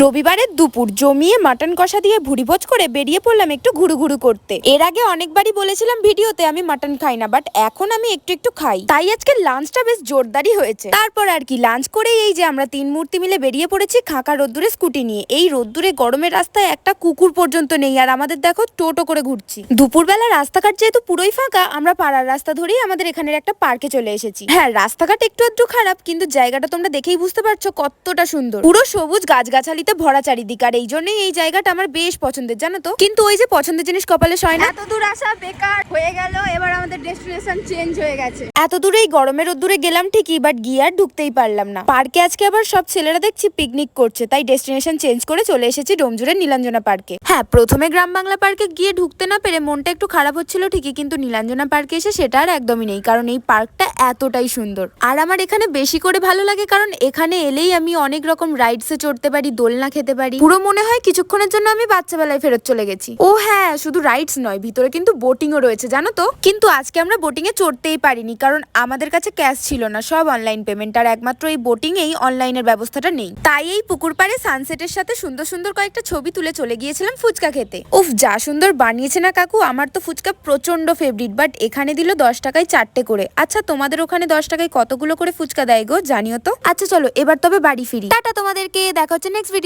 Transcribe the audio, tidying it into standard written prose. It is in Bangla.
রবিবারের দুপুর জমিয়ে মাটন কষা দিয়ে ভুড়িভোজ করে বেরিয়ে পড়লাম একটু ঘুরু করতে। এর আগে অনেকবারই বলেছিলাম ভিডিওতে আমি মাটন খাই না, বাট এখন আমি একটু খাই, তাই আজকে লাঞ্চটা বেশ জোরদারই হয়েছে। তারপর আর কি লাঞ্চ করে এই যে আমরা তিন মূর্তি মিলে বেরিয়ে পড়েছি খাঁকা রোদ্দুরে স্কুটি নিয়ে। এই রোদ্দুরে গরমের রাস্তায় একটা কুকুর পর্যন্ত নেই, আর আমাদের দেখো টোটো করে ঘুরছি। দুপুরবেলা রাস্তাঘাট যেহেতু পুরোই ফাঁকা, আমরা পাড়ার রাস্তা ধরেই আমাদের এখানের একটা পার্কে চলে এসেছি। হ্যাঁ, রাস্তাঘাট একটু খারাপ, কিন্তু জায়গাটা তোমরা দেখেই বুঝতে পারছো কতটা সুন্দর। পুরো সবুজ গাছগাছালিতে ভরা চারিদিক, আর এই জন্যই এই জায়গাটা আমার বেশ পছন্দের, জানো তো। কিন্তু ওই যে পছন্দের জিনিস কপালে সয় না, এত দূর আসা বেকার হয়ে গেল। এবার আমাদের ডেস্টিনেশন চেঞ্জ হয়ে গেছে। এত দূরে এই গরমের রোদ্দুরে গেলাম ঠিকই, বাট গিয়ে আর ঢুকতেই পারলাম না পার্কে। আজকে আবার সব ছেলেরা দেখছি পিকনিক করছে, তাই ডেস্টিনেশন চেঞ্জ করে চলে এসেছি ডোমজুড়ের নীলাঞ্জনা পার্কে। হ্যাঁ, প্রথমে গ্রাম বাংলা পার্কে গিয়ে ঢুকতে না পেরে মনটা একটু খারাপ হচ্ছিল ঠিকই, কিন্তু নীলাঞ্জনা পার্কে এসে সেটা আর একদমই নেই, কারণ এই পার্কটা এতটাই সুন্দর। আর আমার এখানে বেশি করে ভালো লাগে কারণ এখানে এলেই আমি অনেক রকম রাইডসে চড়তে পারি, দোলনা খেতে পারি। পুরো মনে হয় কিছুক্ষণের জন্য আমি বাচ্চা বেলায় ফেরত চলে গেছি। ও হ্যাঁ, শুধু রাইডস নয়, ভিতরে কিন্তু বোটিংও রয়েছে, জানো তো। কিন্তু আজকে আমরা বোটিং এ চড়তেই পারিনি, কারণ আমাদের কাছে ক্যাশ ছিল না, সব অনলাইন পেমেন্ট, আর একমাত্র এই বোটিং এই অনলাইনের ব্যবস্থাটা নেই। তাই এই পুকুর পাড়ে সানসেটের সাথে সুন্দর কয়েকটা ছবি তুলে চলে গিয়েছিলাম ফুচকা খেতে। উফ, যা সুন্দর বানিয়েছে না কাকু, আমার তো ফুচকা প্রচন্ড ফেভারিট, বাট এখানে দিল 10 টাকায় 4টে করে। আচ্ছা, তোমাদের ওখানে 10 টাকায় কতগুলো করে ফুচকা দেয় গো, জানিও তো। আচ্ছা চলো এবার তবে বাড়ি ফিরি, টাটা তোমাদেরকে, দেখা হচ্ছে নেক্সট ভিডিও।